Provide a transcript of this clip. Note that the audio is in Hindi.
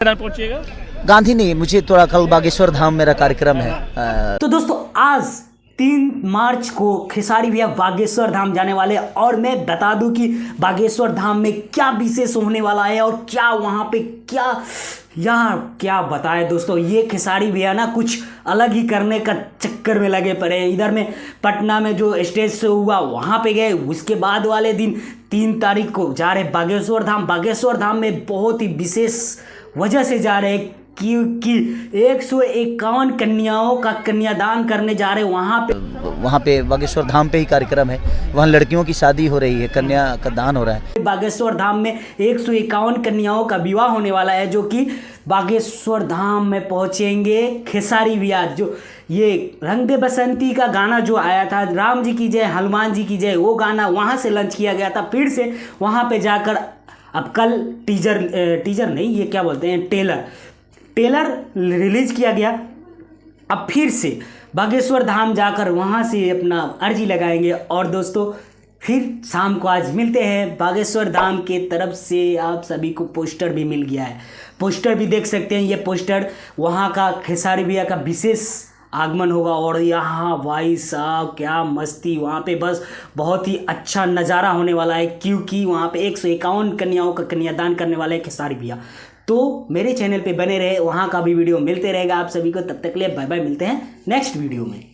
पहुंचिएगा। गांधी नहीं, मुझे थोड़ा कल बागेश्वर धाम मेरा कार्यक्रम है। तो दोस्तों आज 3 मार्च को खेसारी भैया बागेश्वर धाम जाने वाले हैं और मैं बता दूं कि बागेश्वर धाम में क्या विशेष होने वाला है और क्या वहां पे क्या बताएं दोस्तों। ये खेसारी भैया ना कुछ अलग ही करने का चक्कर में लगे पड़े हैं। इधर में पटना में जो स्टेज से हुआ वहां पे गए, उसके बाद वाले दिन 3 तारीख को जा रहे बागेश्वर धाम। बागेश्वर धाम में बहुत ही विशेष वजह से जा रहे हैं क्योंकि 151 कन्याओं का कन्यादान करने जा रहे हैं। वहाँ पे बागेश्वर धाम पे ही कार्यक्रम है, वहाँ लड़कियों की शादी हो रही है, कन्या का दान हो रहा है। बागेश्वर धाम में 151 कन्याओं का विवाह होने वाला है जो कि बागेश्वर धाम में पहुंचेंगे खेसारी भैया। जो ये रंग दे बसंती का गाना जो आया था, राम जी की जय हनुमान जी की जय, वो गाना वहाँ से लॉन्च किया गया था। फिर से वहाँ पे जाकर अब कल टीजर नहीं, ये क्या बोलते हैं, टेलर रिलीज किया गया। अब फिर से बागेश्वर धाम जाकर वहाँ से अपना अर्जी लगाएंगे। और दोस्तों फिर शाम को आज मिलते हैं। बागेश्वर धाम के तरफ से आप सभी को पोस्टर भी मिल गया है, पोस्टर भी देख सकते हैं। ये पोस्टर वहाँ का खेसारी भैया का विशेष आगमन होगा और यहाँ भाई साहब क्या मस्ती, वहाँ पे बस बहुत ही अच्छा नज़ारा होने वाला है क्योंकि वहाँ पे 151 कन्याओं का कन्यादान करने वाले हैं खेसारी भैया। तो मेरे चैनल पे बने रहे, वहाँ का भी वीडियो मिलते रहेगा आप सभी को। तब तक के लिए बाय बाय, मिलते हैं नेक्स्ट वीडियो में।